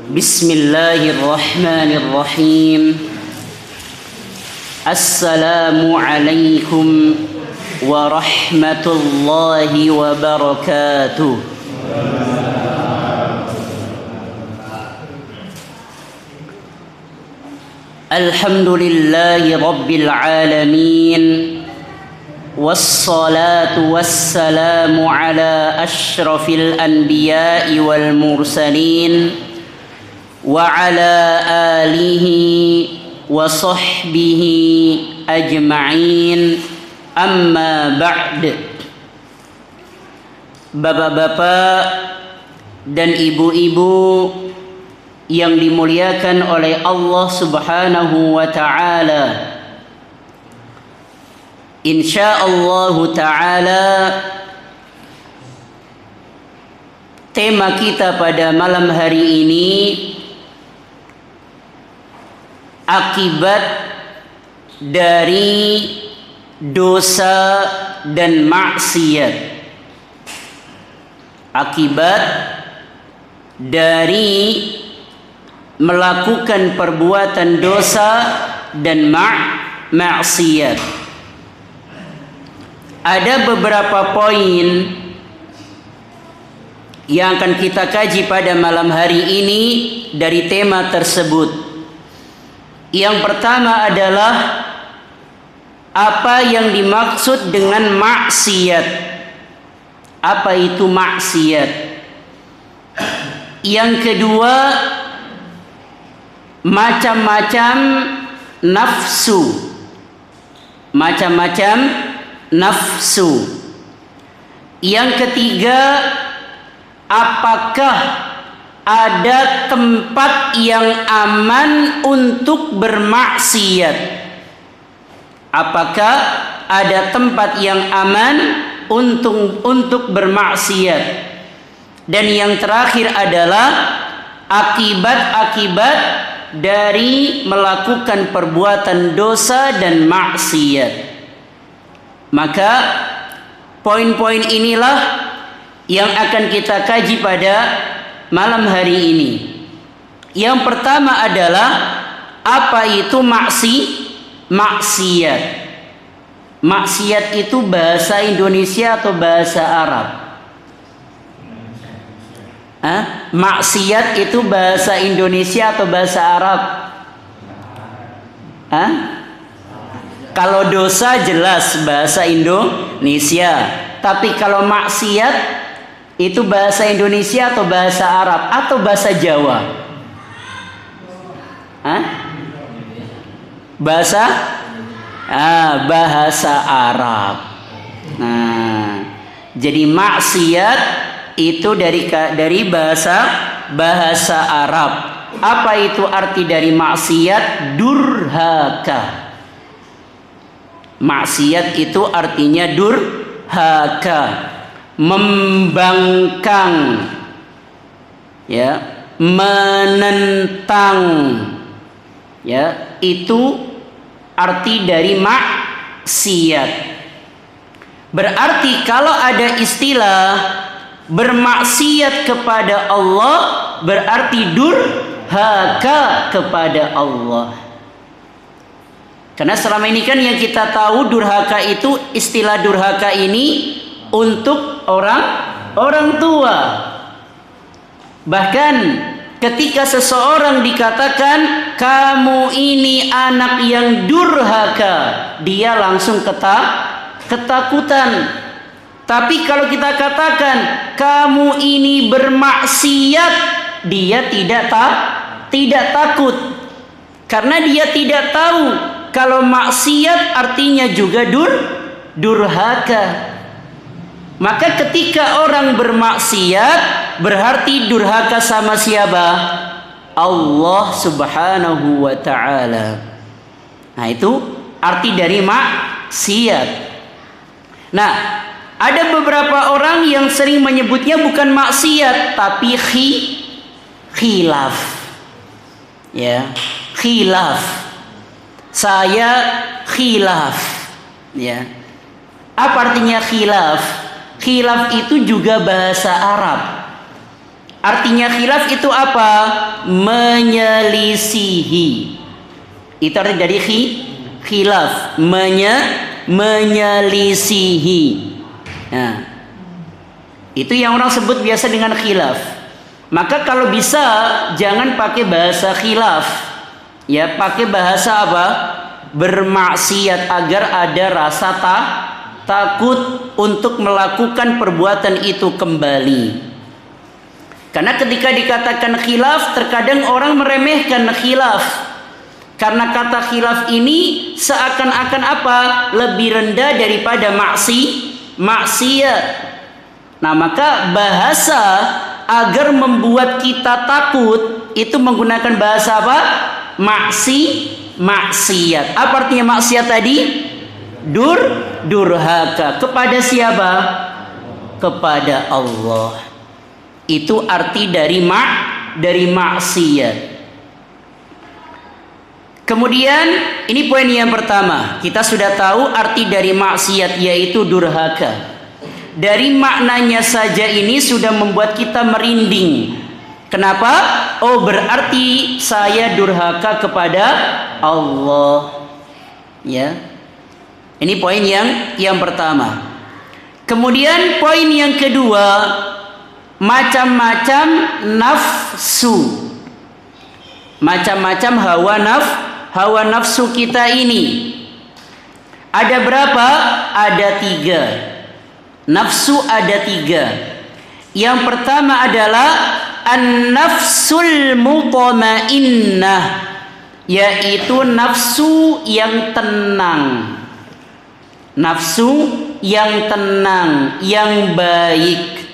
Bismillahirrahmanirrahim. Assalamualaikum warahmatullahi wabarakatuh. Alhamdulillahi rabbil alamin. Wassalatu wassalamu ala ashrafil anbiya'i wal mursalin wa ala alihi wa sahbihi ajma'in, amma ba'd. Bapak-bapak dan ibu-ibu yang dimuliakan oleh Allah Subhanahu wa ta'ala, insyaallah ta'ala tema kita pada malam hari ini akibat dari dosa dan maksiat. Akibat dari melakukan perbuatan dosa dan maksiat. Ada beberapa poin yang akan kita kaji pada malam hari ini dari tema tersebut. Yang pertama adalah apa yang dimaksud dengan maksiat. Apa itu maksiat? Yang kedua, macam-macam nafsu. Macam-macam nafsu. Yang ketiga, apakah ada tempat yang aman untuk bermaksiat? Apakah ada tempat yang aman untuk bermaksiat? Dan yang terakhir adalah akibat-akibat dari melakukan perbuatan dosa dan maksiat. Maka poin-poin inilah yang akan kita kaji pada malam hari ini. Yang pertama adalah apa itu maksiat? Maksiat itu bahasa Indonesia atau bahasa Arab? Maksiat itu bahasa Indonesia atau bahasa Arab? Kalau dosa jelas bahasa Indonesia. Tapi kalau maksiat itu bahasa Indonesia atau bahasa Arab atau bahasa Jawa? Bahasa Arab. Nah, jadi maksiat itu dari bahasa Arab. Apa itu arti dari maksiat? Durhaka. Maksiat itu artinya durhaka, membangkang, ya, menentang, ya, itu arti dari maksiat. Berarti kalau ada istilah bermaksiat kepada Allah, berarti durhaka kepada Allah. Karena selama ini kan yang kita tahu durhaka itu, istilah durhaka ini untuk orang tua. Bahkan ketika seseorang dikatakan kamu ini anak yang durhaka, dia langsung ketakutan. Tapi kalau kita katakan kamu ini bermaksiat, dia tidak takut. Karena dia tidak tahu kalau maksiat artinya juga durhaka. Maka ketika orang bermaksiat, berarti durhaka sama siapa? Allah Subhanahu wa ta'ala. Nah, itu arti dari maksiat. Nah, ada beberapa orang yang sering menyebutnya bukan maksiat, tapi khilaf. Ya, khilaf. Saya khilaf. Ya. Apa artinya khilaf? Khilaf itu juga bahasa Arab. Artinya khilaf itu apa? Menyelisihi. Itu artinya dari khilaf, menyelisihi. Nah, itu yang orang sebut biasa dengan khilaf. Maka kalau bisa jangan pakai bahasa khilaf. Ya, pakai bahasa apa? Bermaksiat, agar ada rasa takut untuk melakukan perbuatan itu kembali. Karena ketika dikatakan khilaf, terkadang orang meremehkan khilaf. Karena kata khilaf ini seakan-akan apa? Lebih rendah daripada maksiat. Nah, maka bahasa agar membuat kita takut itu menggunakan bahasa apa? Maksiat. Apa artinya maksiat tadi? Durhaka. Kepada siapa? Kepada Allah. Itu arti dari maksiat. Kemudian ini poin yang pertama. Kita sudah tahu arti dari maksiat, yaitu durhaka. Dari maknanya saja ini sudah membuat kita merinding. Kenapa? Oh, berarti saya durhaka kepada Allah. Ya. Ini poin yang pertama. Kemudian poin yang kedua, macam-macam nafsu. Macam-macam hawa nafsu kita ini. Ada berapa? Ada 3. Nafsu ada 3. Yang pertama adalah an-nafsul mutmainnah, yaitu nafsu yang tenang. Nafsu yang tenang, yang baik.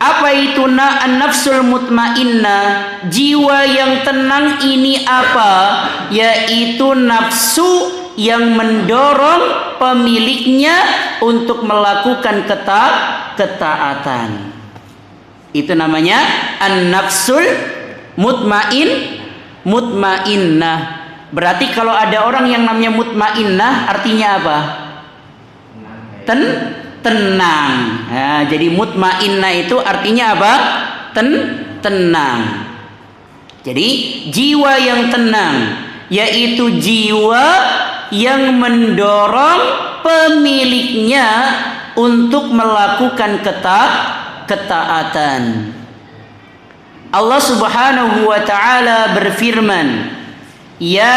Apa itu an-nafsul mutmainnah? Jiwa yang tenang ini apa? Yaitu nafsu yang mendorong pemiliknya untuk melakukan ketaatan. Itu namanya an-nafsul mutmainnah. Berarti kalau ada orang yang namanya mutmainnah, artinya apa? Tenang. Nah, jadi mutmainnah itu artinya apa? Tenang. Jadi jiwa yang tenang, yaitu jiwa yang mendorong pemiliknya untuk melakukan ketaatan. Allah Subhanahu wa taala berfirman, "Ya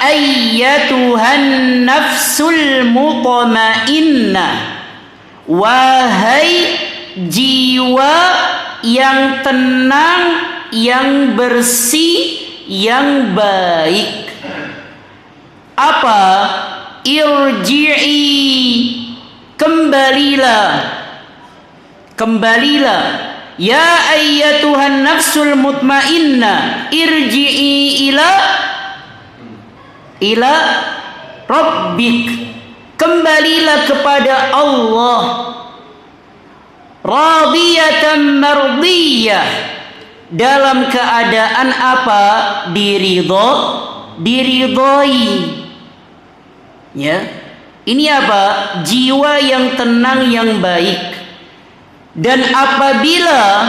ayyatuhan nafsul mutmainnah." Wahai jiwa yang tenang, yang bersih, yang baik. Apa? Irji'i, kembalilah. Ya ayyatuhan nafsul mutmainnah, irji'i ila rabbik, kembalilah kepada Allah. Radiyatan mardiyah, dalam keadaan apa? Diridhoi. Ya. Ini apa? Jiwa yang tenang, yang baik. Dan apabila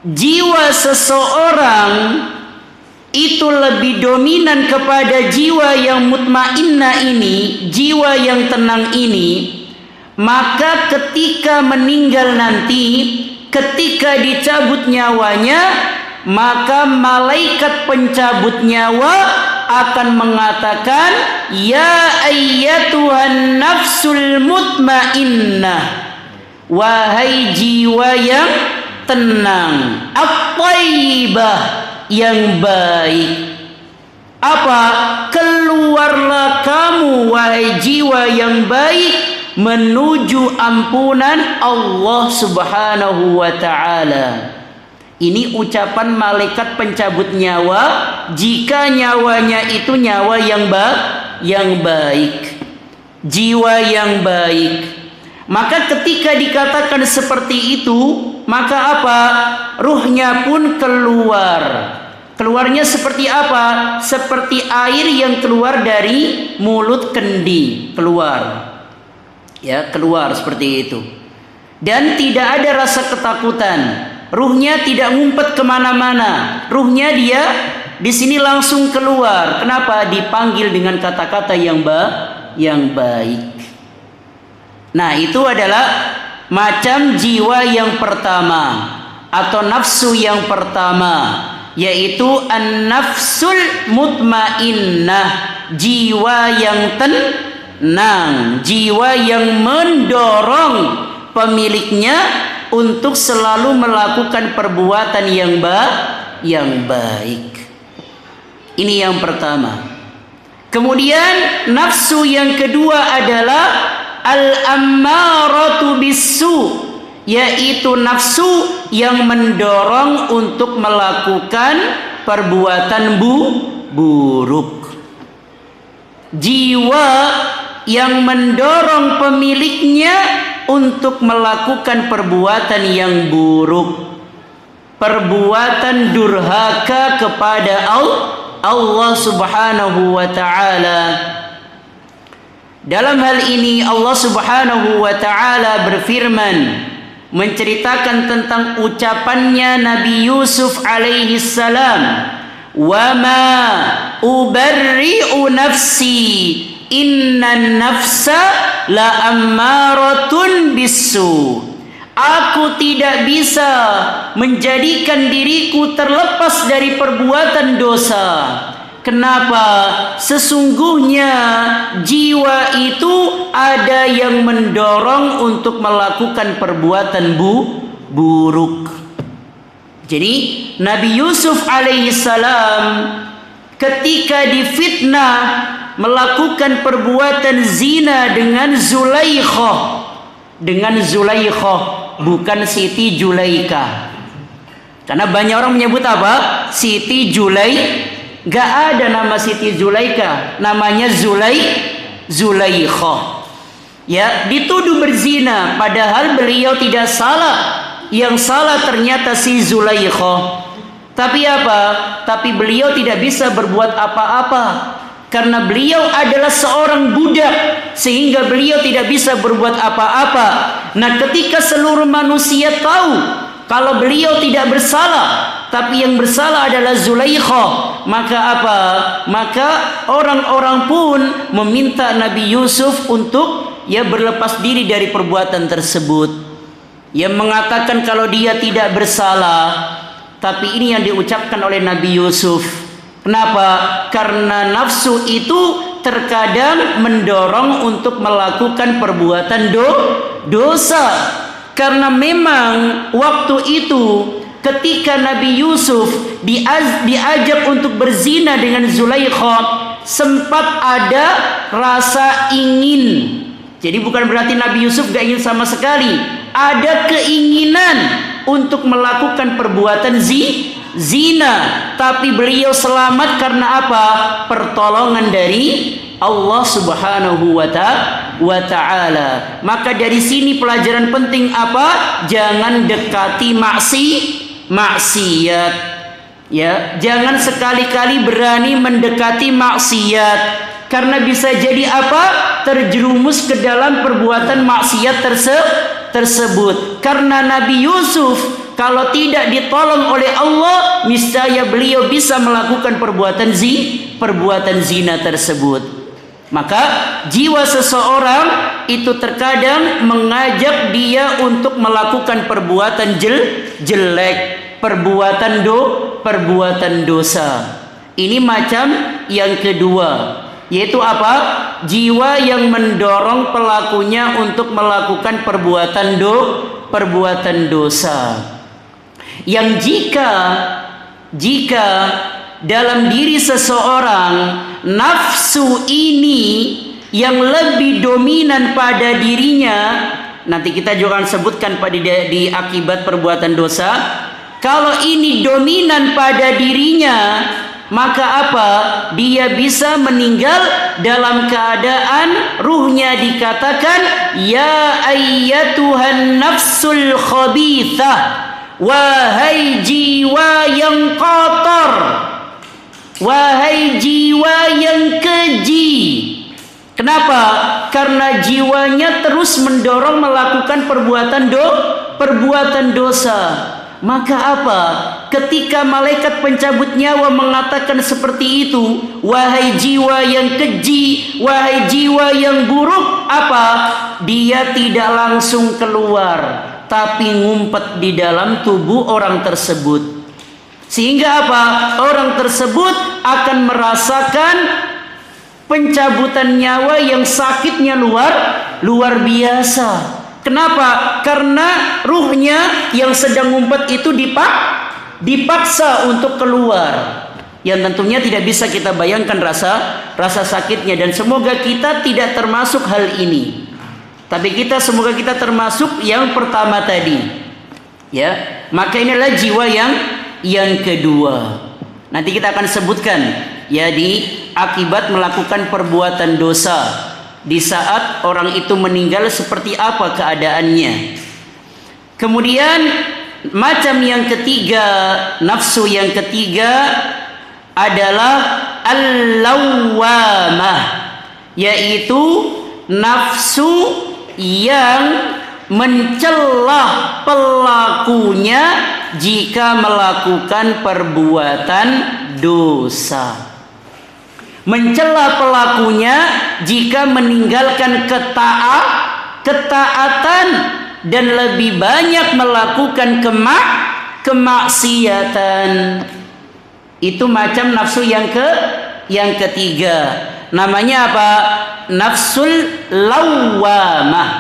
jiwa seseorang itu lebih dominan kepada jiwa yang mutmainnah ini, jiwa yang tenang ini, maka ketika meninggal nanti, ketika dicabut nyawanya, maka malaikat pencabut nyawa akan mengatakan, ya ayyatuhan nafsul mutmainnah, wahai jiwa yang tenang, at-thayyibah, yang baik. Apa? Keluarlah kamu, wahai jiwa yang baik, menuju ampunan Allah Subhanahu wa ta'ala. Ini ucapan malaikat pencabut nyawa jika nyawanya itu nyawa yang baik, jiwa yang baik. Maka ketika dikatakan seperti itu, maka apa? Ruhnya pun keluar. Keluarnya seperti apa? Seperti air yang keluar dari mulut kendi, keluar. Ya, keluar seperti itu. dan tidak ada rasa ketakutan. Ruhnya tidak ngumpet kemana-mana. Ruhnya dia di sini langsung keluar. Kenapa? Dipanggil dengan kata-kata yang baik. Nah, itu adalah macam jiwa yang pertama atau nafsu yang pertama, yaitu an-nafsul mutmainnah, jiwa yang tenang, jiwa yang mendorong pemiliknya untuk selalu melakukan perbuatan yang baik. Ini yang pertama. Kemudian nafsu yang kedua adalah al-ammaratu bisu, yaitu nafsu yang mendorong untuk melakukan perbuatan buruk. Jiwa yang mendorong pemiliknya untuk melakukan perbuatan yang buruk, perbuatan durhaka kepada Allah Subhanahu wa ta'ala. Dalam hal ini Allah Subhanahu wa ta'ala berfirman menceritakan tentang ucapannya Nabi Yusuf alaihi salam, "Wa ma ubarri'u nafsi, innan nafsa la ammaratun bisu." Aku tidak bisa menjadikan diriku terlepas dari perbuatan dosa. Kenapa? Sesungguhnya jiwa itu ada yang mendorong untuk melakukan perbuatan buruk. Jadi Nabi Yusuf alaihissalam ketika difitnah melakukan perbuatan zina dengan Zulaikha, bukan Siti Julaika. Karena banyak orang menyebut apa? Siti Julaika. Gak ada nama Siti Zulaika, namanya Zulaikha. Ya, dituduh berzina padahal beliau tidak salah. Yang salah ternyata si Zulaikha. Tapi apa? Tapi beliau tidak bisa berbuat apa-apa karena beliau adalah seorang budak, sehingga beliau tidak bisa berbuat apa-apa. Nah, ketika seluruh manusia tahu kalau beliau tidak bersalah, tapi yang bersalah adalah Zulaikha, maka apa? Maka orang-orang pun meminta Nabi Yusuf untuk berlepas diri dari perbuatan tersebut. Yang mengatakan kalau dia tidak bersalah. Tapi ini yang diucapkan oleh Nabi Yusuf. Kenapa? Karena nafsu itu terkadang mendorong untuk melakukan perbuatan dosa. Karena memang waktu itu ketika Nabi Yusuf diajak untuk berzina dengan Zulaikha, sempat ada rasa ingin. Jadi bukan berarti Nabi Yusuf gak ingin sama sekali. Ada keinginan untuk melakukan perbuatan zina. Tapi beliau selamat karena apa? Pertolongan dari Allah Subhanahu wa ta'ala. Maka dari sini pelajaran penting apa? Jangan dekati maksiat. Ya, jangan sekali-kali berani mendekati maksiat, karena bisa jadi apa? Terjerumus ke dalam perbuatan maksiat tersebut. Karena Nabi Yusuf kalau tidak ditolong oleh Allah, niscaya beliau bisa melakukan perbuatan zina tersebut. Maka jiwa seseorang itu terkadang mengajak dia untuk melakukan perbuatan jelek, perbuatan dosa. Ini macam yang kedua, yaitu apa? Jiwa yang mendorong pelakunya untuk melakukan perbuatan dosa. Yang jika dalam diri seseorang nafsu ini yang lebih dominan pada dirinya, nanti kita juga akan sebutkan pada di akibat perbuatan dosa. Kalau ini dominan pada dirinya, maka apa? Dia bisa meninggal dalam keadaan ruhnya dikatakan, ya ayyatuhan nafsul khabithah, wahai jiwa yang kotor, wahai jiwa yang keji, Kenapa? Karena jiwanya terus mendorong melakukan perbuatan dosa. Maka apa? Ketika malaikat pencabut nyawa mengatakan seperti itu, wahai jiwa yang keji, wahai jiwa yang buruk, apa? Dia tidak langsung keluar, tapi ngumpet di dalam tubuh orang tersebut. Sehingga apa? Orang tersebut akan merasakan pencabutan nyawa yang sakitnya luar biasa. Kenapa? Karena ruhnya yang sedang ngumpet itu dipaksa untuk keluar. Yang tentunya tidak bisa kita bayangkan rasa sakitnya, dan semoga kita tidak termasuk hal ini. Tapi semoga kita termasuk yang pertama tadi. Ya, maka inilah jiwa yang kedua. Nanti kita akan sebutkan ya di akibat melakukan perbuatan dosa. Di saat orang itu meninggal seperti apa keadaannya. Kemudian macam yang ketiga, nafsu yang ketiga adalah al-lawwamah, yaitu nafsu yang mencela pelakunya jika melakukan perbuatan dosa. Mencela pelakunya jika meninggalkan ketaatan dan lebih banyak melakukan kemaksiatan. Itu macam nafsu yang ketiga. Namanya apa? Nafsul lawwamah.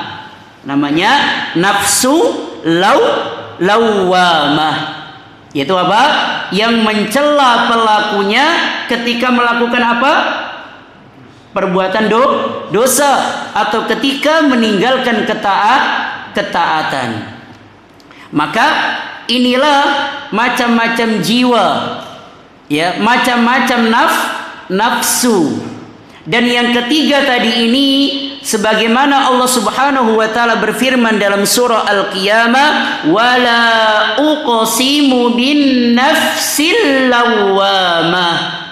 Namanya nafsu lawwamah. Yaitu apa? Yang mencela pelakunya ketika melakukan apa? Perbuatan dosa, atau ketika meninggalkan ketaatan. Maka inilah macam-macam jiwa, ya, macam-macam nafsu. Dan yang ketiga tadi ini, sebagaimana Allah Subhanahu wa taala berfirman dalam surah Al-Qiyamah, wala uqsimu bin nafsil lawwamah,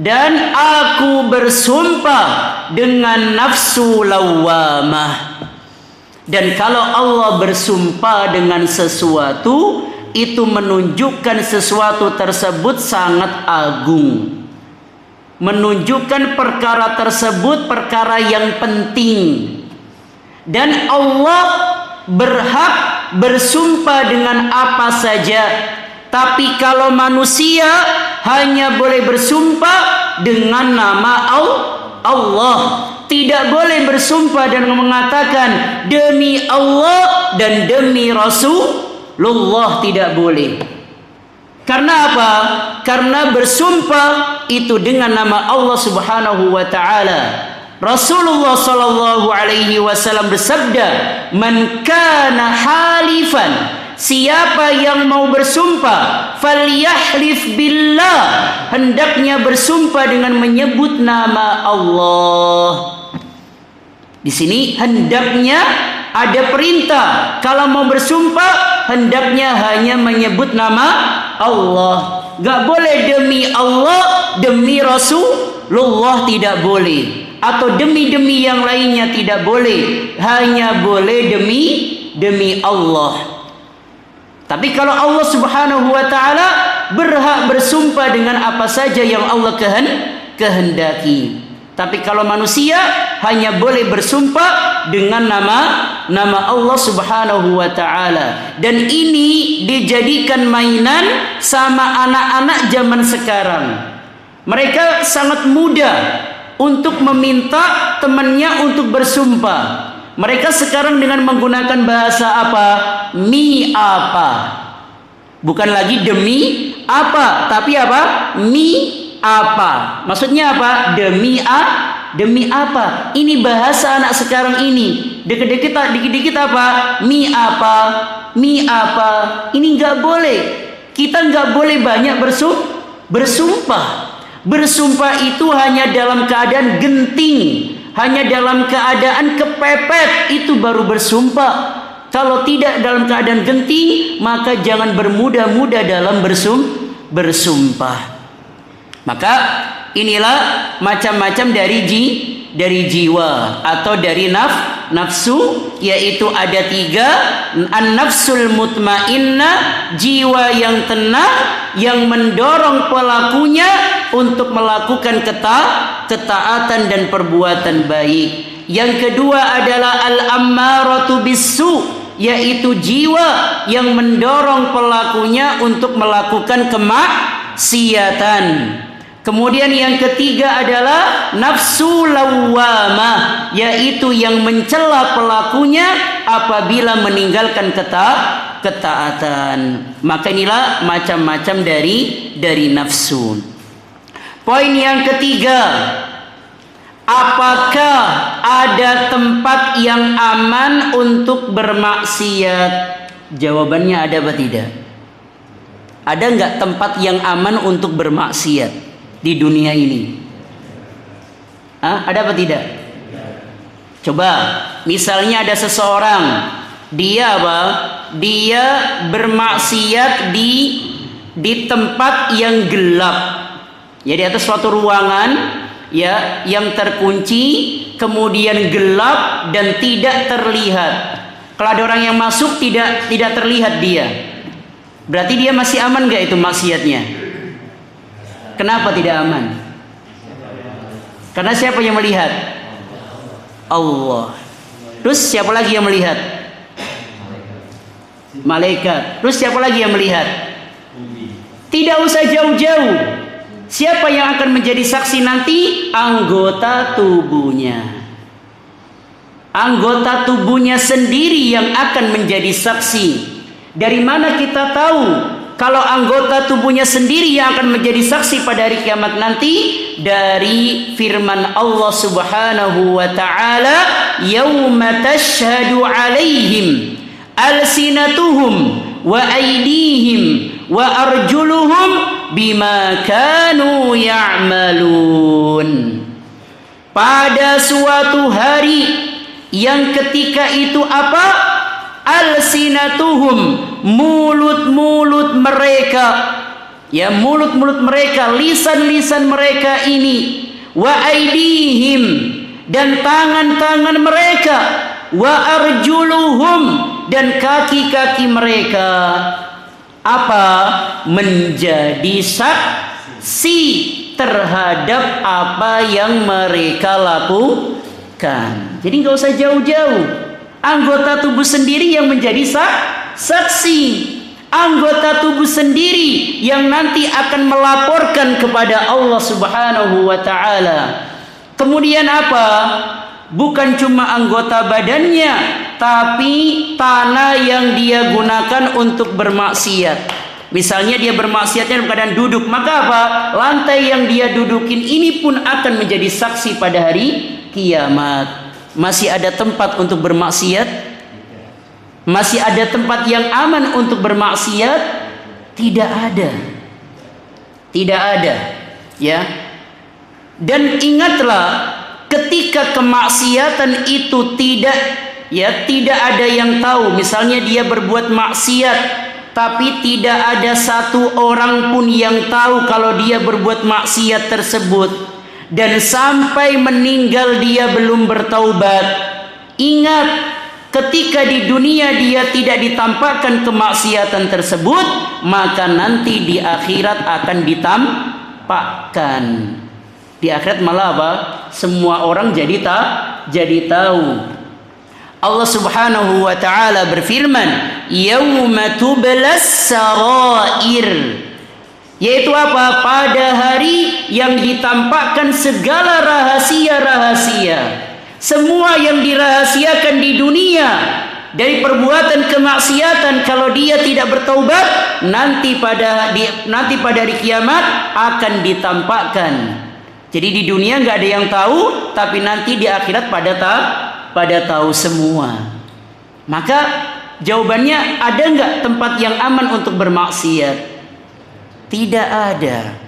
dan aku bersumpah dengan nafsu lawwamah. Dan kalau Allah bersumpah dengan sesuatu, itu menunjukkan sesuatu tersebut sangat agung, menunjukkan perkara tersebut perkara yang penting. Dan Allah berhak bersumpah dengan apa saja. Tapi kalau manusia hanya boleh bersumpah dengan nama Allah. Tidak boleh bersumpah dan mengatakan demi Allah dan demi Rasulullah, tidak boleh. Karena apa? Karena bersumpah itu dengan nama Allah Subhanahu wa taala. Rasulullah sallallahu alaihi wasallam bersabda, "Man kana halifan," siapa yang mau bersumpah, falyahlif billah, hendaknya bersumpah dengan menyebut nama Allah. Di sini hendaknya ada perintah, kalau mau bersumpah hendaknya hanya menyebut nama Allah. Gak boleh demi Allah, demi Rasulullah, tidak boleh. Atau demi yang lainnya tidak boleh. Hanya boleh demi Allah. Tapi kalau Allah Subhanahu wa taala berhak bersumpah dengan apa saja yang Allah kehendaki. Tapi kalau manusia hanya boleh bersumpah dengan nama Allah Subhanahu wa taala. Dan ini dijadikan mainan sama anak-anak zaman sekarang. Mereka sangat mudah untuk meminta temannya untuk bersumpah. Mereka sekarang dengan menggunakan bahasa apa? Mi apa? Bukan lagi demi apa, tapi apa? Mi apa? Maksudnya apa? Demi apa? Ini bahasa anak sekarang ini. Dikit-dikit apa? Mi apa? Mi apa? Ini nggak boleh. Kita nggak boleh banyak bersumpah. Bersumpah itu hanya dalam keadaan genting, hanya dalam keadaan kepepet, itu baru bersumpah. Kalau tidak dalam keadaan genting, maka jangan bermudah-mudah dalam bersumpah. Maka inilah macam-macam dari dari jiwa atau dari nafsu, yaitu ada 3. An-nafsul mutmainnah, jiwa yang tenang yang mendorong pelakunya untuk melakukan ketaatan dan perbuatan baik. Yang kedua adalah al-ammaratu bis-su, yaitu jiwa yang mendorong pelakunya untuk melakukan kemaksiatan. Kemudian yang ketiga adalah nafsu lawwamah, yaitu yang mencela pelakunya apabila meninggalkan ketaatan. Maka inilah macam-macam dari nafsu. Poin yang ketiga, apakah ada tempat yang aman untuk bermaksiat? Jawabannya ada apa tidak? Ada nggak tempat yang aman untuk bermaksiat di dunia ini? Ada apa tidak? Coba, misalnya ada seseorang, dia apa? Dia bermaksiat di tempat yang gelap. Ya, di atas suatu ruangan ya yang terkunci, kemudian gelap dan tidak terlihat. Kalau ada orang yang masuk tidak terlihat dia, berarti dia masih aman gak itu maksiatnya? Kenapa tidak aman? Karena siapa yang melihat? Allah. Terus siapa lagi yang melihat? Malaikat. Terus siapa lagi yang melihat? Tidak usah jauh-jauh. Siapa yang akan menjadi saksi nanti? Anggota tubuhnya. Anggota tubuhnya sendiri yang akan menjadi saksi. Dari mana kita tahu kalau anggota tubuhnya sendiri yang akan menjadi saksi pada hari kiamat nanti? Dari firman Allah Subhanahu wa taala, "Yauma tashhadu 'alaihim alsinatuhum wa aydihim wa arjuluhum bima kanu ya'malun." Pada suatu hari yang ketika itu apa? Alsinatuhum, mulut-mulut mereka, ya mulut-mulut mereka, lisan-lisan mereka ini, wa aydihim, dan tangan-tangan mereka, wa arjuluhum, dan kaki-kaki mereka, apa? Menjadi saksi terhadap apa yang mereka lakukan. Jadi nggak usah jauh-jauh, anggota tubuh sendiri yang menjadi saksi, anggota tubuh sendiri yang nanti akan melaporkan kepada Allah Subhanahu wa taala. Kemudian apa? Bukan cuma anggota badannya, tapi tanah yang dia gunakan untuk bermaksiat. Misalnya dia bermaksiatnya dalam keadaan duduk, maka apa? Lantai yang dia dudukin ini pun akan menjadi saksi pada hari kiamat. Masih ada tempat untuk bermaksiat? Masih ada tempat yang aman untuk bermaksiat? Tidak ada. Tidak ada, ya. Dan ingatlah, ketika kemaksiatan itu tidak ada yang tahu. Misalnya dia berbuat maksiat, tapi tidak ada satu orang pun yang tahu kalau dia berbuat maksiat tersebut, dan sampai meninggal dia belum bertaubat. Ingat, ketika di dunia dia tidak ditampakkan kemaksiatan tersebut, maka nanti di akhirat akan ditampakkan. Di akhirat malah apa? Semua orang jadi tahu. Allah Subhanahu wa taala berfirman, "Yauma tublas sarair." Yaitu apa? Pada hari yang ditampakkan segala rahasia-rahasia. Semua yang dirahasiakan di dunia dari perbuatan kemaksiatan, kalau dia tidak bertaubat, nanti pada hari kiamat akan ditampakkan. Jadi di dunia nggak ada yang tahu, tapi nanti di akhirat pada tahu semua. Maka jawabannya, ada nggak tempat yang aman untuk bermaksiat? Tidak ada.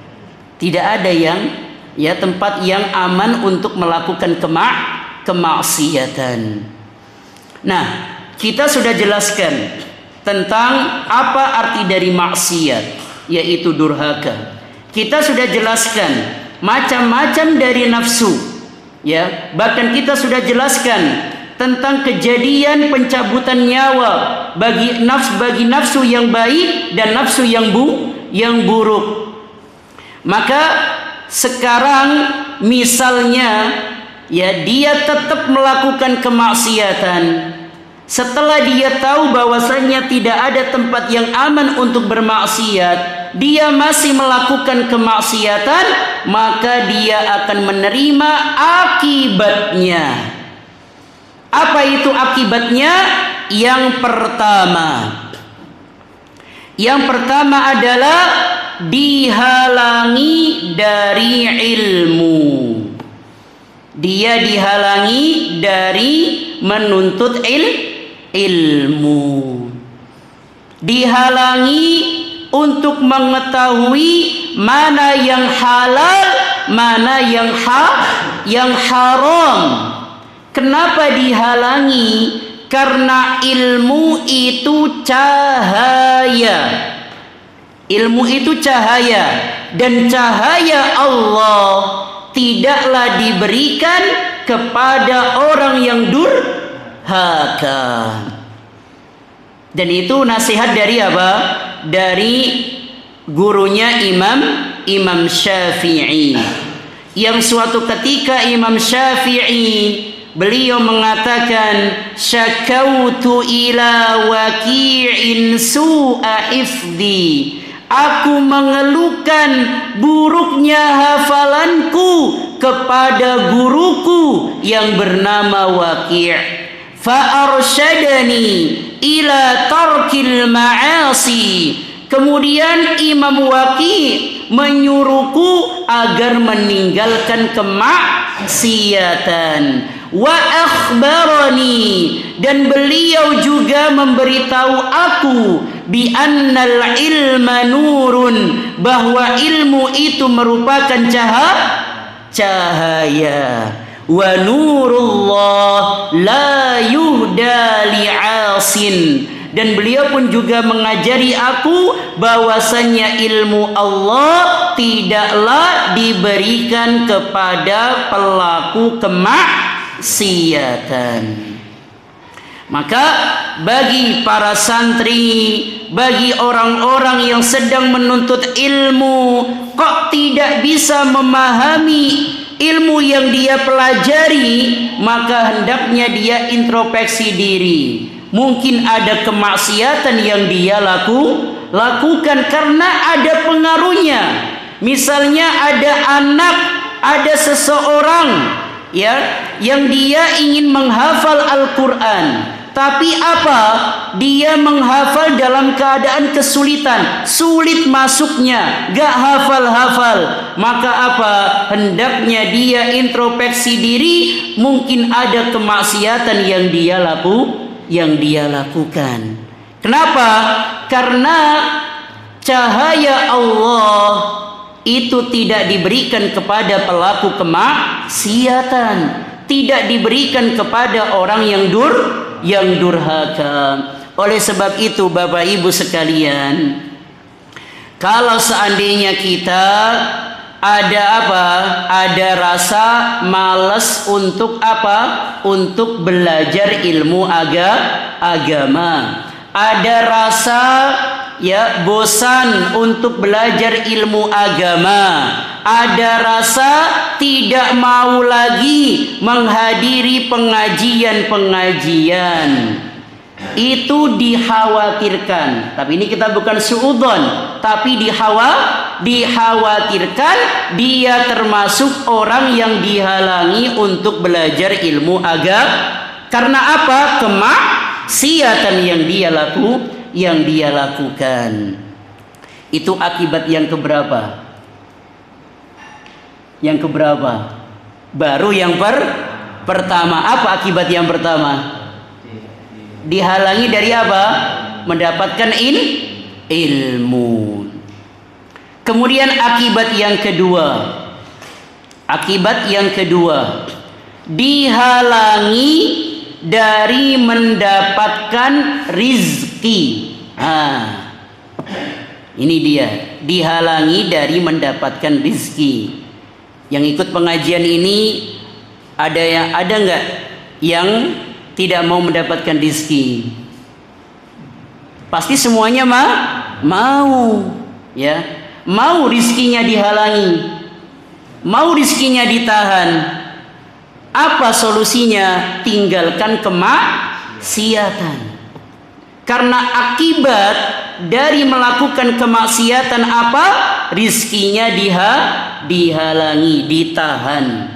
Tidak ada tempat yang aman untuk melakukan kemaksiatan. Nah, kita sudah jelaskan tentang apa arti dari maksiat, yaitu durhaka. Kita sudah jelaskan macam-macam dari nafsu. Ya, bahkan kita sudah jelaskan tentang kejadian pencabutan nyawa bagi nafsu yang baik dan nafsu yang buruk. Maka sekarang misalnya ya dia tetap melakukan kemaksiatan. Setelah dia tahu bahwasanya tidak ada tempat yang aman untuk bermaksiat, dia masih melakukan kemaksiatan, maka dia akan menerima akibatnya. Apa itu akibatnya? Yang pertama adalah dihalangi dari ilmu. Dia dihalangi dari menuntut ilmu. Dihalangi untuk mengetahui mana yang halal, mana yang haram. Kenapa dihalangi? Karena ilmu itu cahaya. Ilmu itu cahaya, dan cahaya Allah tidaklah diberikan kepada orang yang durhaka. Dan itu nasihat dari apa? Dari gurunya Imam Syafi'i. Yang suatu ketika Imam Syafi'i beliau mengatakan, syakautu ila waqi'in su'a hifdhi. Aku mengeluhkan buruknya hafalanku kepada guruku yang bernama Waqi'. Fa arsyadani ila tarkil ma'asi. Kemudian Imam Waqi' menyuruhku agar meninggalkan kemaksiatan. Wa akhbarani, dan beliau juga memberitahu aku bi annal ilma nurun, bahwa ilmu itu merupakan cahaya. Wa nurullah la yuhda li'asin, dan beliau pun juga mengajari aku bahwasannya ilmu Allah tidaklah diberikan kepada pelaku kemaksiatan. Maka bagi para santri, bagi orang-orang yang sedang menuntut ilmu, kok tidak bisa memahami ilmu yang dia pelajari, maka hendaknya dia introspeksi diri. Mungkin ada kemaksiatan yang dia lakukan karena ada pengaruhnya. Misalnya ada anak, ada seseorang ya yang dia ingin menghafal Al-Quran, tapi apa? Dia menghafal dalam keadaan kesulitan, sulit masuknya, gak hafal-hafal. Maka apa? Hendaknya dia introspeksi diri. Mungkin ada kemaksiatan yang dia lakukan. Kenapa? Karena cahaya Allah itu tidak diberikan kepada pelaku kemaksiatan, tidak diberikan kepada orang yang durhaka. Oleh sebab itu Bapak Ibu sekalian, kalau seandainya kita ada apa? Ada rasa malas untuk apa? Untuk belajar ilmu agama. Ada rasa ya bosan untuk belajar ilmu agama. Ada rasa tidak mau lagi menghadiri pengajian-pengajian. Itu dikhawatirkan. Tapi ini kita bukan suudzon, tapi dikhawatirkan dia termasuk orang yang dihalangi untuk belajar ilmu agama. Karena apa? Kemaksiatan yang dia lakukan. Itu akibat yang keberapa? Yang keberapa? Baru yang pertama. Apa akibat yang pertama? Dihalangi dari apa? Mendapatkan ilmu. Kemudian akibat yang kedua, dihalangi dari mendapatkan rizki. Ini dia, dihalangi dari mendapatkan rizki. Yang ikut pengajian ini Ada nggak yang tidak mau mendapatkan rizki? Pasti semuanya mau, ya. Mau rizkinya dihalangi, mau rizkinya ditahan. Apa solusinya? Tinggalkan kemaksiatan. Karena akibat dari melakukan kemaksiatan apa? Rizkinya dihalangi, ditahan.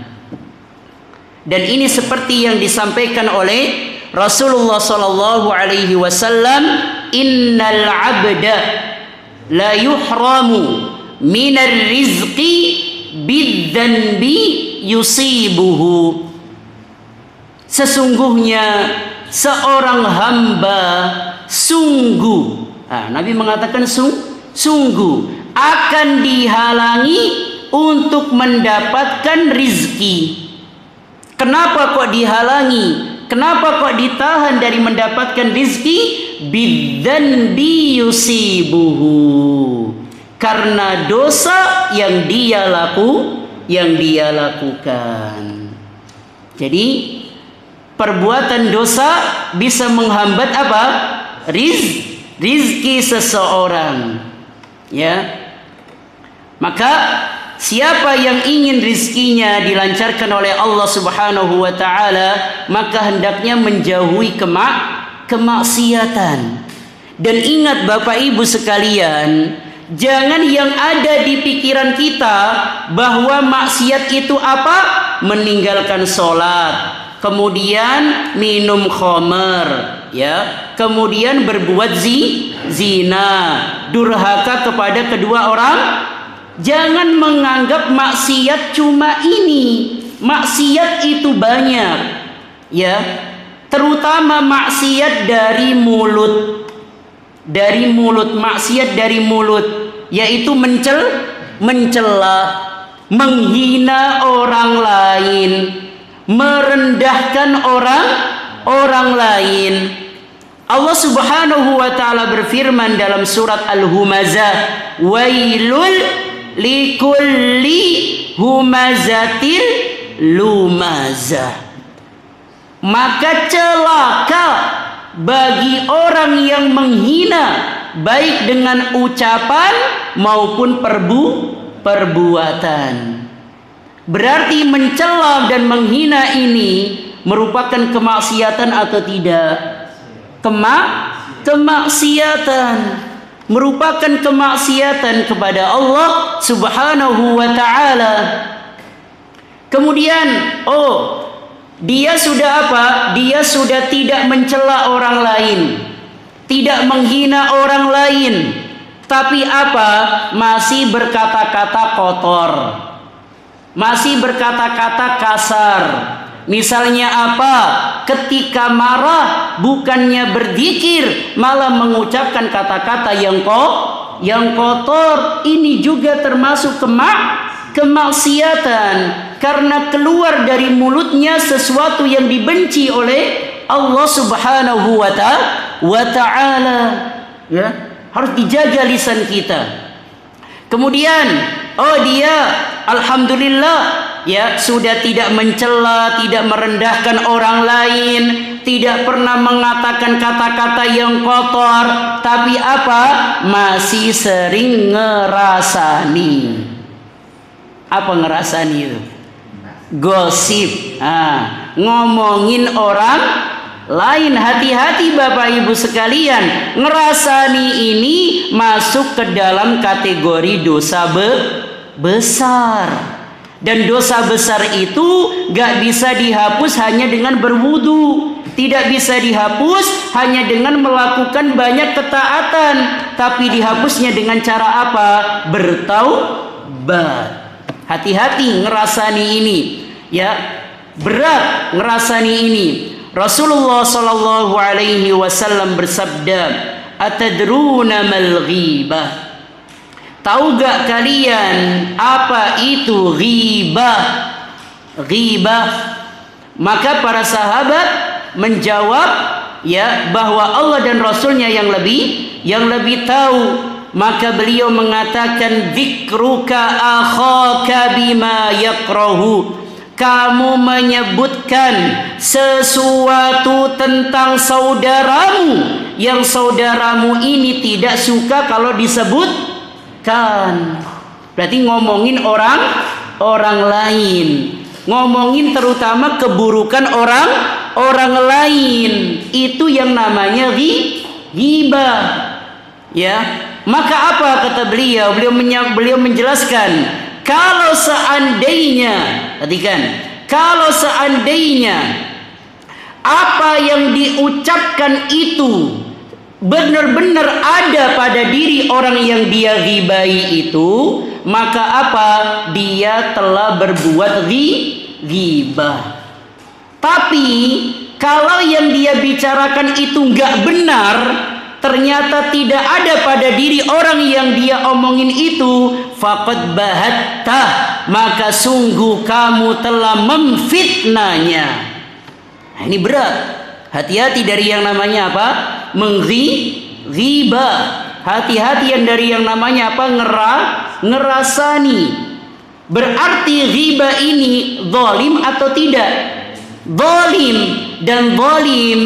Dan ini seperti yang disampaikan oleh Rasulullah sallallahu alaihi wasallam, innal 'abda la yuhramu minar rizqi bidzanbi yusibuhu. Sesungguhnya seorang hamba sungguh, Nabi mengatakan sungguh akan dihalangi untuk mendapatkan rizki. Kenapa kok dihalangi? Kenapa kok ditahan dari mendapatkan rizki? Bidzanbi yusibuhu. Karena dosa yang dia lakukan. Jadi perbuatan dosa bisa menghambat apa? Rizki seseorang. Ya. Maka siapa yang ingin rizkinya dilancarkan oleh Allah Subhanahu wa ta'ala, maka hendaknya menjauhi kemaksiatan. Dan ingat Bapak Ibu sekalian, jangan yang ada di pikiran kita bahwa maksiat itu apa? Meninggalkan sholat, kemudian minum khamar, ya, kemudian berbuat zina, durhaka kepada kedua orang. Jangan menganggap maksiat cuma ini. Maksiat itu banyak, ya. Terutama maksiat dari mulut. Dari mulut, maksiat dari mulut, yaitu mencela, menghina orang lain, merendahkan orang lain. Allah Subhanahu wa ta'ala berfirman dalam surat Al-Humazah, wailul likulli humazatil lumazah. Maka celaka bagi orang yang menghina, baik dengan ucapan maupun perbuatan. Berarti mencela dan menghina ini merupakan kemaksiatan atau tidak? Kemaksiatan. Merupakan kemaksiatan kepada Allah Subhanahu wa ta'ala. Kemudian, dia sudah apa? Dia sudah tidak mencela orang lain, tidak menghina orang lain, tapi apa? Masih berkata-kata kotor, masih berkata-kata kasar. Misalnya apa? Ketika marah bukannya berzikir, malah mengucapkan kata-kata yang kotor. Ini juga termasuk kemaksiatan, karena keluar dari mulutnya sesuatu yang dibenci oleh Allah Subhanahu wa ta'ala. Ya, harus dijaga lisan kita. Kemudian, dia alhamdulillah, ya, sudah tidak mencela, tidak merendahkan orang lain, tidak pernah mengatakan kata-kata yang kotor, tapi apa? Masih sering ngerasani. Apa ngerasani itu? Gosip, ngomongin orang lain. Hati-hati Bapak Ibu sekalian, ngerasani ini masuk ke dalam kategori dosa besar. Dan dosa besar itu gak bisa dihapus hanya dengan berwudu, tidak bisa dihapus hanya dengan melakukan banyak ketaatan, tapi dihapusnya dengan cara apa? Bertaubat. Hati-hati ngerasani ini, ya, berat ngerasani ini. Rasulullah sallallahu alaihi wasallam bersabda, atadruna mal ghibah? Tahu gak kalian apa itu ghibah? Ghibah. Maka para sahabat menjawab, ya, bahwa Allah dan Rasulnya yang lebih tahu. Maka beliau mengatakan, dzikruka akhaka bima yakrahu. kamu menyebutkan sesuatu tentang saudaramu yang saudaramu ini tidak suka kalau disebutkan. Berarti ngomongin orang lain, ngomongin terutama keburukan orang lain, itu yang namanya ghibah. Ya, maka apa kata beliau? Beliau menjelaskan, kalau seandainya, perhatikan, kalau seandainya apa yang diucapkan itu benar-benar ada pada diri orang yang dia ghibai itu, maka apa? Dia telah berbuat ghibah. Tapi kalau yang dia bicarakan itu enggak benar, ternyata tidak ada pada diri orang yang dia omongin itu, faqad bahatta, maka sungguh kamu telah memfitnahnya. Nah, ini berat. Hati-hati dari yang namanya apa? Ghibah. Hati-hati yang dari yang namanya apa? Ngerasani. Berarti ghibah ini zalim atau tidak? Zalim. Dan zalim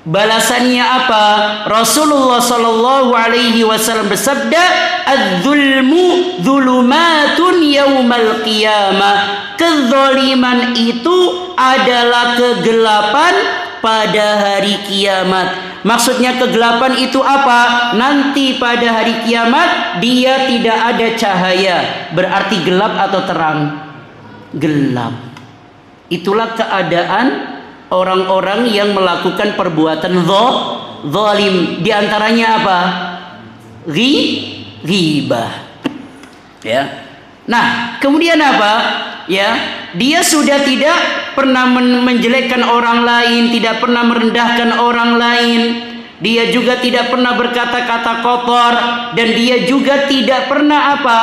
balasannya apa? Rasulullah sallallahu alaihi wasallam bersabda, "Adz-dzulmu dzulumatun yaumal qiyamah." Kezaliman itu adalah kegelapan pada hari kiamat. Maksudnya kegelapan itu apa? Nanti pada hari kiamat dia tidak ada cahaya. Berarti gelap atau terang? Gelap. Itulah keadaan orang-orang yang melakukan perbuatan zalim. Di antaranya apa? Ghibah. Ya. Nah, kemudian apa? Ya, dia sudah tidak pernah menjelekkan orang lain, tidak pernah merendahkan orang lain. Dia juga tidak pernah berkata-kata kotor, dan dia juga tidak pernah apa?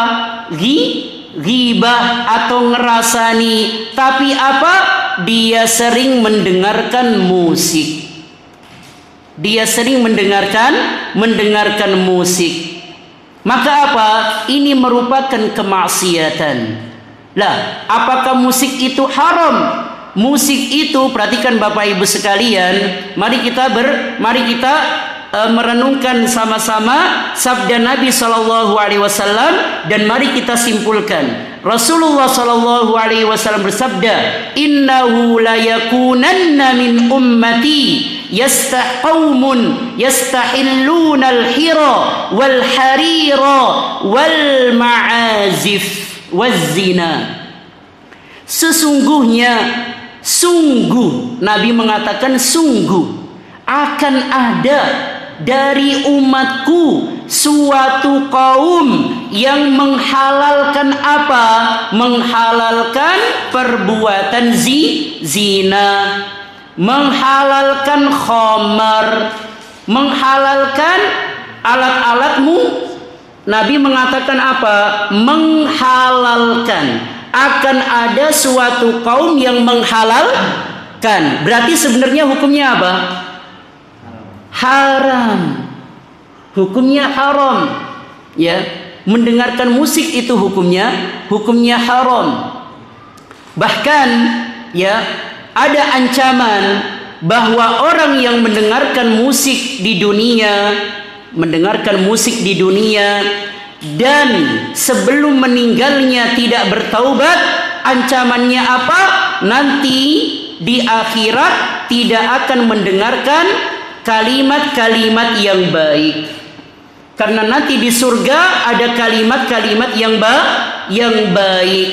Ghibah atau ngerasani. Tapi apa? Dia sering mendengarkan musik. Dia sering mendengarkan musik. Maka apa? Ini merupakan kemaksiatan. Lah, apakah musik itu haram? Musik itu, perhatikan Bapak Ibu sekalian, mari kita merenungkan sama-sama sabda Nabi sallallahu alaihi wasallam dan mari kita simpulkan. Rasulullah sallallahu alaihi wasallam bersabda, "Innahu la yakunanna min ummati qaumun yastahilluna al-hira wal harira wal ma'azif waz-zina." Sungguh Nabi mengatakan sungguh akan ada dari umatku suatu kaum yang menghalalkan apa? Menghalalkan perbuatan zina, menghalalkan khamar, menghalalkan alat-alatmu. Nabi mengatakan apa? Menghalalkan. Akan ada suatu kaum yang menghalalkan. Berarti sebenarnya hukumnya apa? Haram. Hukumnya haram. Ya, mendengarkan musik itu hukumnya haram. Bahkan ya, ada ancaman bahwa orang yang mendengarkan musik di dunia dan sebelum meninggalnya tidak bertaubat, ancamannya apa? Nanti di akhirat tidak akan mendengarkan kalimat-kalimat yang baik. Karena nanti di surga ada kalimat-kalimat yang baik.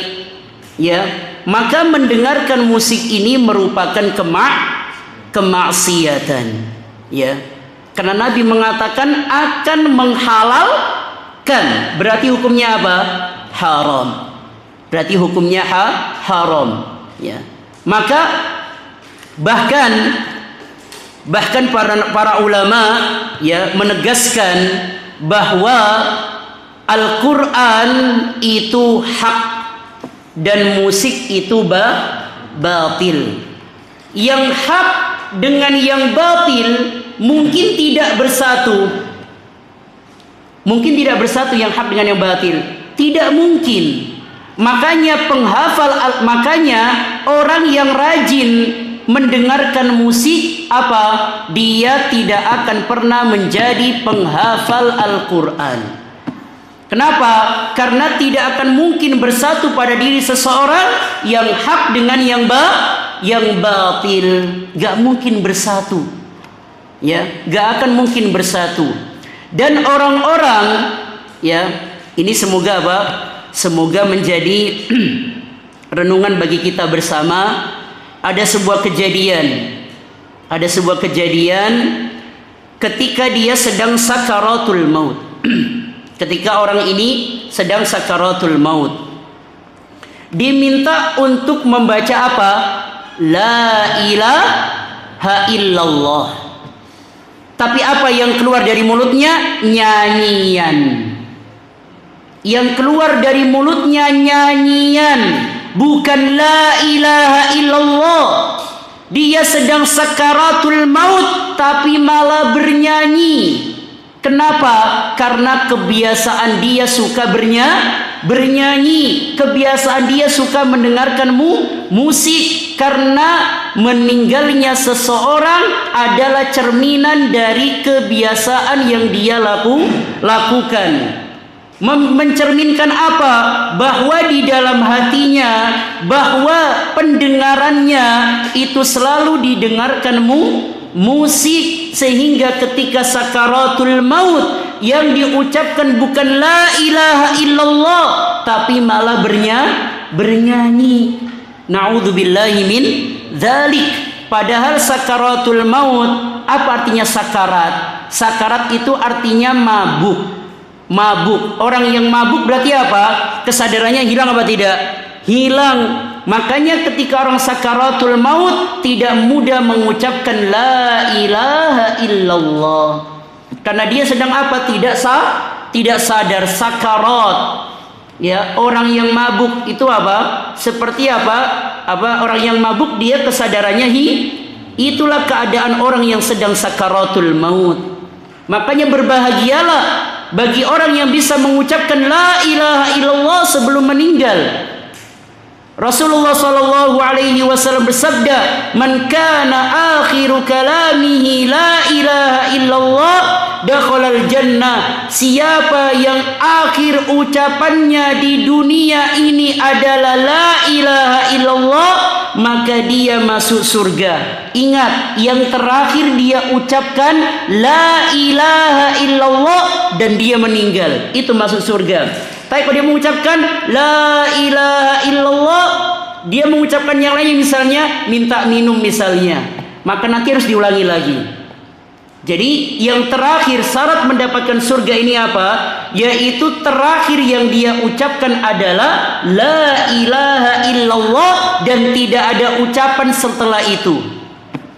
Ya, maka mendengarkan musik ini merupakan kemaksiatan. Ya. Karena Nabi mengatakan akan menghalalkan, berarti hukumnya apa? Haram. Berarti hukumnya haram. Ya. Maka bahkan para ulama ya menegaskan bahwa Al-Quran itu hak dan musik itu batil. Yang hak dengan yang batil mungkin tidak bersatu. Mungkin tidak bersatu yang hak dengan yang batil. Tidak mungkin. Makanya orang yang rajin mendengarkan musik dia tidak akan pernah menjadi penghafal Al-Quran. Kenapa? Karena tidak akan mungkin bersatu pada diri seseorang yang hak dengan yang batil. Gak mungkin bersatu. Ya, gak akan mungkin bersatu. Dan orang-orang, ya, ini semoga semoga menjadi renungan bagi kita bersama. Ada sebuah kejadian ketika dia sedang sakaratul maut. Ketika orang ini sedang sakaratul maut, diminta untuk membaca La ilaha illallah. Tapi apa yang keluar dari mulutnya? Nyanyian. Yang keluar dari mulutnya nyanyian, bukan la ilaha illallah. Dia sedang sakaratul maut tapi malah bernyanyi. Kenapa? Karena kebiasaan dia suka bernyanyi, kebiasaan dia suka mendengarkan musik. Karena meninggalnya seseorang adalah cerminan dari kebiasaan yang dia lakukan. Mencerminkan apa? Bahwa di dalam hatinya, bahwa pendengarannya itu selalu didengarkan musik, sehingga ketika sakaratul maut yang diucapkan bukan la ilaha illallah tapi malah bernyanyi. Na'udzubillahi min dzalik. Padahal sakaratul maut, apa artinya sakarat? Sakarat itu artinya mabuk. Orang yang mabuk berarti apa? Kesadarannya hilang apa tidak? Hilang. Makanya ketika orang sakaratul maut tidak mudah mengucapkan la ilaha illallah. Karena dia sedang apa? Tidak sadar, sakarat. Ya, orang yang mabuk itu apa? Seperti orang yang mabuk dia kesadarannya itulah keadaan orang yang sedang sakaratul maut. Makanya berbahagialah bagi orang yang bisa mengucapkan la ilaha illallah sebelum meninggal. Rasulullah sallallahu alaihi wasallam bersabda, "Man kana akhiru kalamihi la ilaha illallah, dakhalal jannah." Siapa yang akhir ucapannya di dunia ini adalah la ilaha illallah, maka dia masuk surga. Ingat, yang terakhir dia ucapkan la ilaha illallah dan dia meninggal, itu masuk surga. Tapi kalau dia mengucapkan la ilaha illallah, dia mengucapkan yang lain, misalnya minta minum misalnya, maka nanti harus diulangi lagi. Jadi yang terakhir syarat mendapatkan surga ini apa? Yaitu terakhir yang dia ucapkan adalah la ilaha illallah dan tidak ada ucapan setelah itu.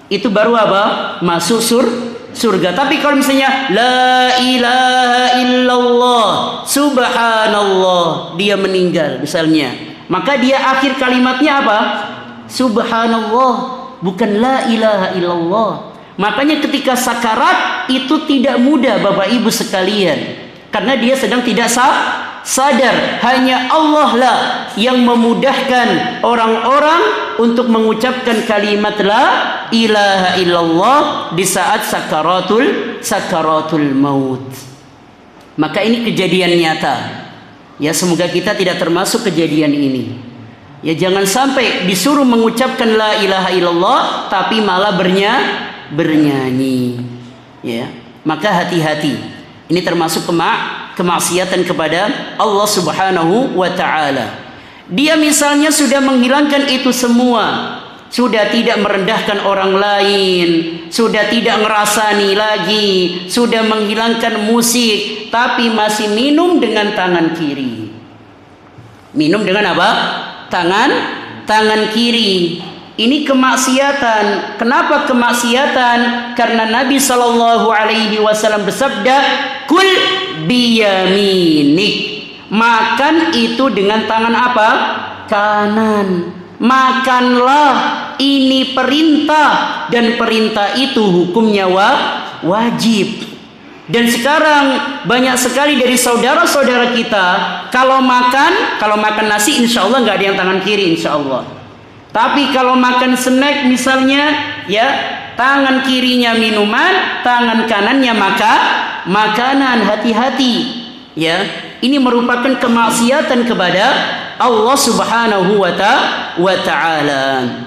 Itu baru apa? Masuk surga. Tapi kalau misalnya la ilaha illallah subhanallah, dia meninggal misalnya, maka dia akhir kalimatnya apa? Subhanallah, bukan la ilaha illallah. Makanya ketika sakarat itu tidak mudah Bapak Ibu sekalian, karena dia sedang tidak sadar. Hanya Allah lah yang memudahkan orang-orang untuk mengucapkan kalimat la ilaha illallah di saat sakaratul maut. Maka ini kejadian nyata. Ya, semoga kita tidak termasuk kejadian ini. Ya, jangan sampai disuruh mengucapkan la ilaha illallah tapi malah bernyanyi. Ya, maka hati-hati. Ini termasuk kemaksiatan kepada Allah Subhanahu wa taala. Dia misalnya sudah menghilangkan itu semua, sudah tidak merendahkan orang lain, sudah tidak ngerasani lagi, sudah menghilangkan musik, tapi masih minum dengan tangan kiri. Minum dengan apa? Tangan kiri. Ini kemaksiatan. Kenapa kemaksiatan? Karena Nabi Shallallahu Alaihi Wasallam bersabda, "Kul biyaminik." Makan itu dengan tangan apa? Kanan. Makanlah. Ini perintah, dan perintah itu hukumnya wajib. Dan sekarang banyak sekali dari saudara-saudara kita kalau makan nasi insya Allah nggak ada yang tangan kiri insya Allah. Tapi kalau makan snack misalnya ya tangan kirinya minuman, tangan kanannya makanan. Hati-hati ya. Ini merupakan kemaksiatan kepada Allah Subhanahu wa ta'ala.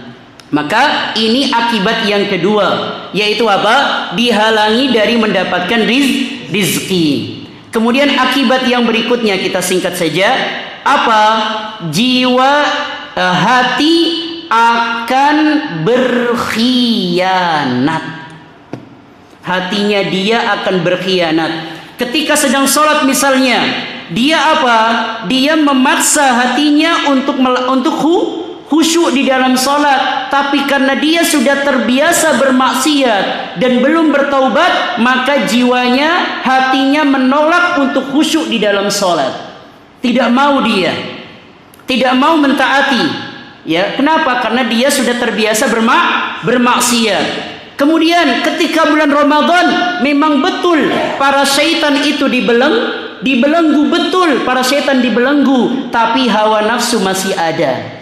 Maka ini akibat yang kedua, yaitu apa? Dihalangi dari mendapatkan rizki. Kemudian akibat yang berikutnya kita singkat saja. Apa? Jiwa hati akan berkhianat. Hatinya dia akan berkhianat. Ketika sedang sholat misalnya, dia apa? Dia memaksa hatinya untuk khusyuk di dalam sholat, tapi karena dia sudah terbiasa bermaksiat dan belum bertaubat, maka jiwanya, hatinya menolak untuk khusyuk di dalam sholat. Tidak mau dia, tidak mau mentaati. Ya, kenapa? Karena dia sudah terbiasa bermaksiat. Kemudian ketika bulan Ramadan, memang betul para syaitan itu dibelenggu, betul para syaitan dibelenggu, tapi hawa nafsu masih ada.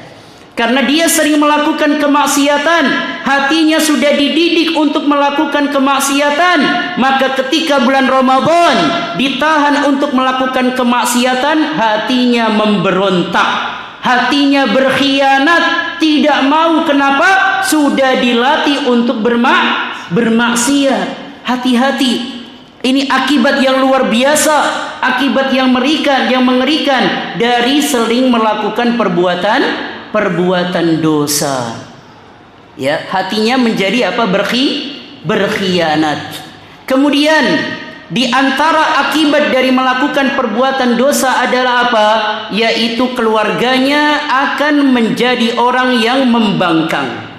Karena dia sering melakukan kemaksiatan, hatinya sudah dididik untuk melakukan kemaksiatan, maka ketika bulan Ramadan ditahan untuk melakukan kemaksiatan, hatinya memberontak, hatinya berkhianat, tidak mau. Kenapa? Sudah dilatih untuk bermaksiat. Hati-hati. Ini akibat yang luar biasa, akibat yang mengerikan dari sering melakukan perbuatan dosa. Ya, hatinya menjadi apa? Berkhianat. Kemudian di antara akibat dari melakukan perbuatan dosa adalah apa? Yaitu keluarganya akan menjadi orang yang membangkang.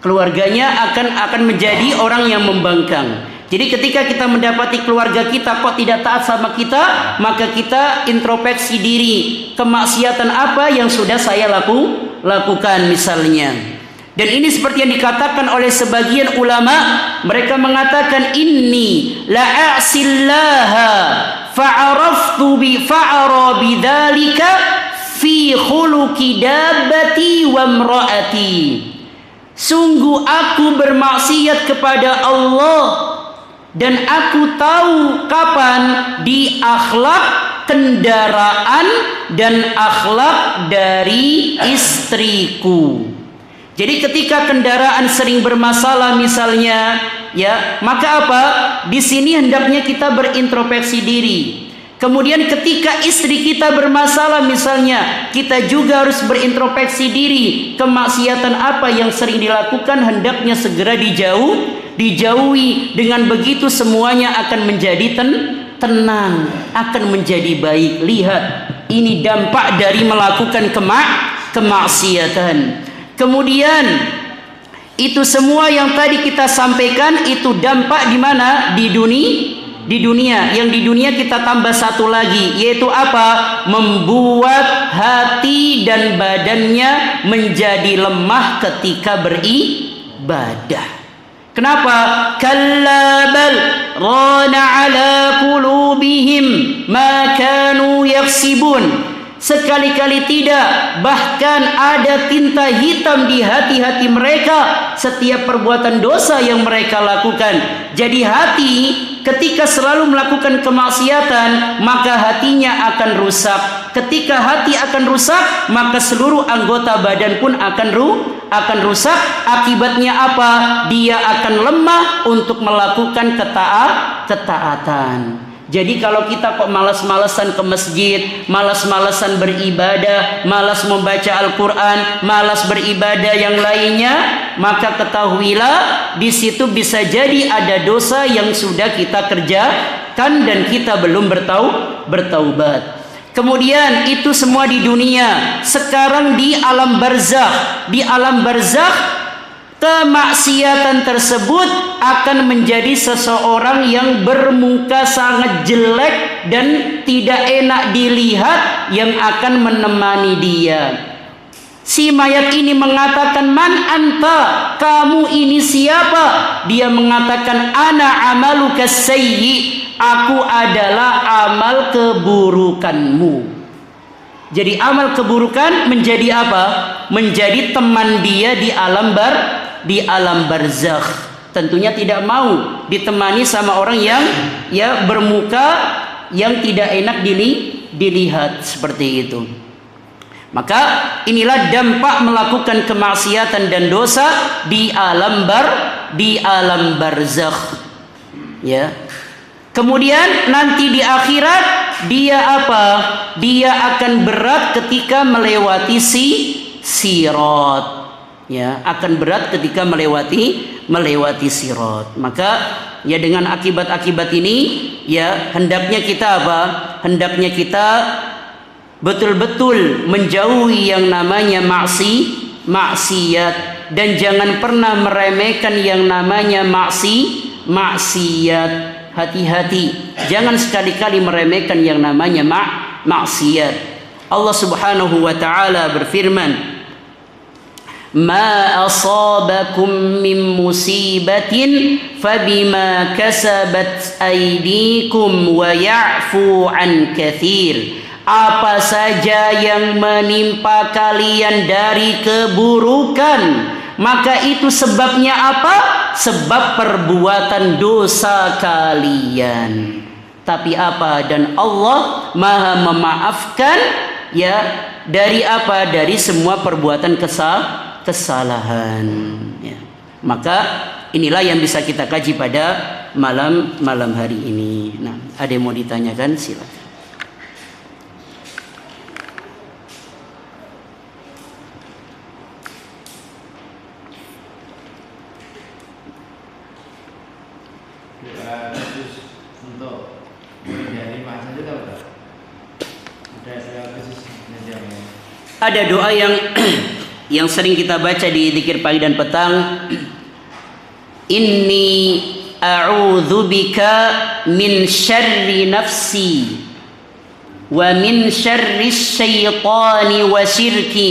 Keluarganya akan menjadi orang yang membangkang. Jadi ketika kita mendapati keluarga kita kok tidak taat sama kita, maka kita introspeksi diri. Kemaksiatan apa yang sudah saya lakukan misalnya. Dan ini seperti yang dikatakan oleh sebagian ulama. Mereka mengatakan inni la'asillaha fa'araftu fa'ara bidzalika fi khuluqi dabbati wa imraati. Sungguh aku bermaksiat kepada Allah, dan aku tahu kapan di akhlak kendaraan dan akhlak dari istriku. Jadi ketika kendaraan sering bermasalah misalnya, ya, maka apa? Di sini hendaknya kita berintrospeksi diri. Kemudian ketika istri kita bermasalah misalnya, kita juga harus berintrospeksi diri. Kemaksiatan apa yang sering dilakukan hendaknya segera dijauhi. Dengan begitu semuanya akan menjadi tenang, akan menjadi baik. Lihat, ini dampak dari melakukan kemaksiatan. Kemudian itu semua yang tadi kita sampaikan itu dampak di mana? Di dunia. Yang di dunia kita tambah satu lagi, yaitu apa? Membuat hati dan badannya menjadi lemah ketika beribadah. Kenapa? Kalla bal rana ala qulubihim ma kanu yaksibun. Sekali-kali tidak, bahkan ada tinta hitam di hati-hati mereka setiap perbuatan dosa yang mereka lakukan. Jadi hati ketika selalu melakukan kemaksiatan, maka hatinya akan rusak. Ketika hati akan rusak, maka seluruh anggota badan pun akan rusak. Akibatnya apa? Dia akan lemah untuk melakukan ketaatan. Jadi kalau kita kok malas-malasan ke masjid, malas-malasan beribadah, malas membaca Al-Quran, malas beribadah yang lainnya, maka ketahuilah di situ bisa jadi ada dosa yang sudah kita kerjakan dan kita belum bertaubat. Kemudian itu semua di dunia. Sekarang di alam barzakh, kemaksiatan tersebut akan menjadi seseorang yang bermuka sangat jelek dan tidak enak dilihat yang akan menemani dia. Si mayat ini mengatakan, man anta, kamu ini siapa? Dia mengatakan, ana amaluka sayyi, aku adalah amal keburukanmu. Jadi amal keburukan menjadi apa? Menjadi teman dia di alam barzakh. Tentunya tidak mau ditemani sama orang yang bermuka yang tidak enak dilihat seperti itu. Maka inilah dampak melakukan kemaksiatan dan dosa di alam barzakh. Ya. Kemudian nanti di akhirat dia apa? Dia akan berat ketika melewati sirat. Ya, akan berat ketika melewati sirat. Maka ya dengan akibat-akibat ini ya hendaknya kita apa? Hendaknya kita betul-betul menjauhi yang namanya maksiat dan jangan pernah meremehkan yang namanya maksiat. Hati-hati, jangan sekali-kali meremehkan yang namanya maksiat. Allah Subhanahu wa taala berfirman, "Ma asabakum min musibatin fabima kasabat aydikum wa ya'fu an katsir." Apa saja yang menimpa kalian dari keburukan, maka itu sebabnya apa? Sebab perbuatan dosa kalian. Tapi apa? Dan Allah Maha memaafkan ya dari apa? Dari semua perbuatan kesalahan. Ya. Maka inilah yang bisa kita kaji pada malam hari ini. Nah, ada yang mau ditanyakan? Silakan. Ada doa yang sering kita baca di zikir pagi dan petang. Inni a'udzubika min syarri nafsi wa min syarri syaitani wa syirki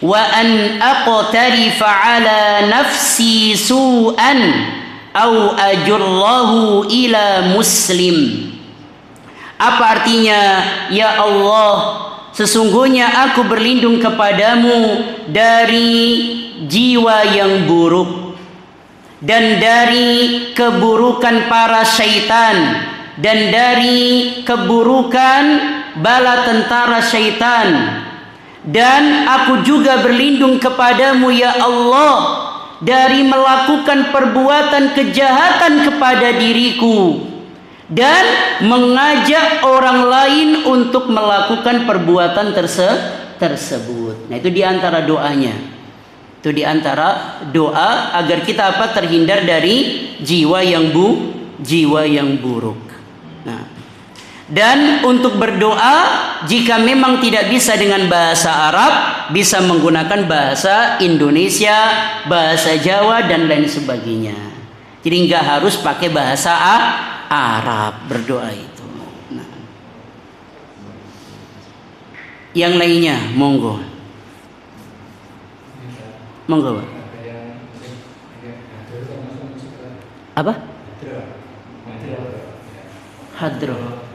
wa an aqtarifa ala nafsi su'an au ajurrahu ila muslim. Apa artinya? Ya Allah, sesungguhnya aku berlindung kepadamu dari jiwa yang buruk dan dari keburukan para syaitan dan dari keburukan bala tentara syaitan, dan aku juga berlindung kepadamu ya Allah dari melakukan perbuatan kejahatan kepada diriku dan mengajak orang lain untuk melakukan perbuatan tersebut. Nah, itu diantara doanya. Itu diantara doa agar kita apa? Terhindar dari jiwa yang buruk. Nah, dan untuk berdoa jika memang tidak bisa dengan bahasa Arab, bisa menggunakan bahasa Indonesia, bahasa Jawa dan lain sebagainya. Jadi nggak harus pakai bahasa Arab berdoa itu. Nah. Yang lainnya, monggo. Monggo, Pak. Apa? Hadro.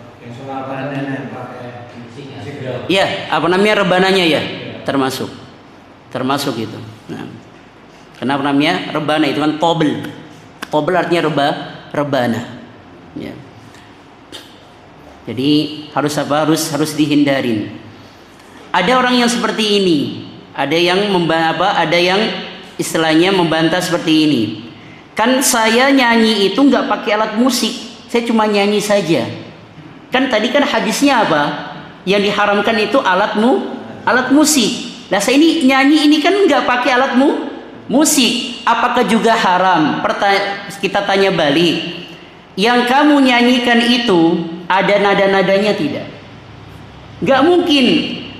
Ya, apa namanya rebananya ya? Termasuk itu. Nah. Kenapa namanya rebana? Itu kan tobel. Tobel artinya rebana. Ya. Jadi harus apa? Harus dihindarin. Ada orang yang seperti ini, ada yang ada yang istilahnya membantah seperti ini. Kan saya nyanyi itu nggak pakai alat musik, saya cuma nyanyi saja. Kan tadi kan hadisnya apa? Yang diharamkan itu alat musik. Nah saya ini nyanyi ini kan nggak pakai alat musik, apakah juga haram? Kita tanya balik. Yang kamu nyanyikan itu ada nada-nadanya tidak? Gak mungkin.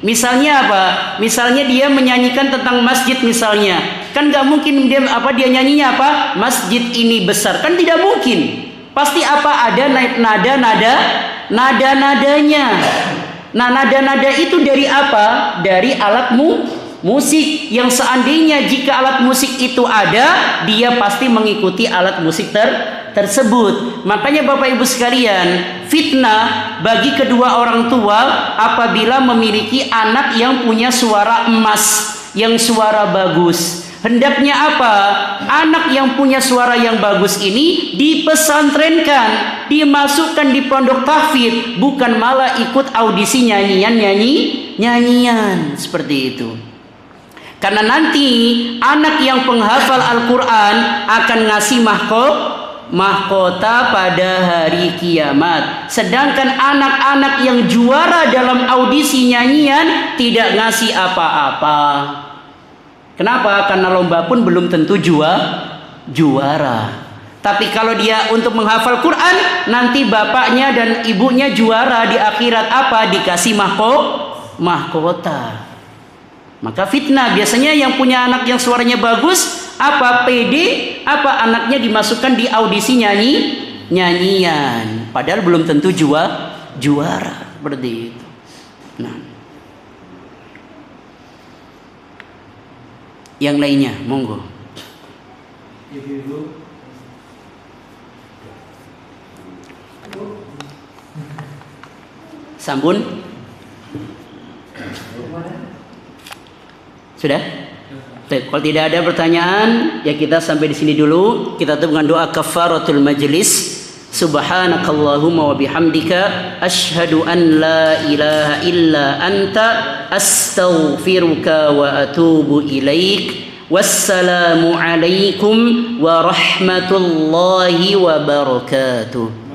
Misalnya apa? Misalnya dia menyanyikan tentang masjid misalnya, kan gak mungkin dia nyanyinya apa? Masjid ini besar, kan tidak mungkin. Pasti apa? Ada nada-nadanya. Nah nada-nada itu dari apa? Dari alat musik yang seandainya jika alat musik itu ada, dia pasti mengikuti alat musik tersebut. Makanya Bapak Ibu sekalian, fitnah bagi kedua orang tua apabila memiliki anak yang punya suara emas, yang suara bagus. Hendaknya apa? Anak yang punya suara yang bagus ini dipesantrenkan, dimasukkan di pondok tahfidz, bukan malah ikut audisi nyanyian seperti itu. Karena nanti anak yang penghafal Al-Quran akan ngasih mahkota pada hari kiamat. Sedangkan anak-anak yang juara dalam audisi nyanyian tidak ngasih apa-apa. Kenapa? Karena lomba pun belum tentu juara. Tapi kalau dia untuk menghafal Quran, nanti bapaknya dan ibunya juara di akhirat apa? Dikasih mahkota. Maka fitnah biasanya yang punya anak yang suaranya bagus, apa pede, apa anaknya dimasukkan di audisi nyanyian. Padahal belum tentu juara. Seperti itu. Nah. Yang lainnya, monggo. Sampun? Sudah? Baik, kalau tidak ada pertanyaan, ya kita sampai di sini dulu. Kita tutup dengan doa kafaratul majlis. Subhanakallahumma wa bihamdika asyhadu an la ilaha illa anta astaghfiruka wa atubu ilaik. Wassalamu alaikum warahmatullahi wabarakatuh.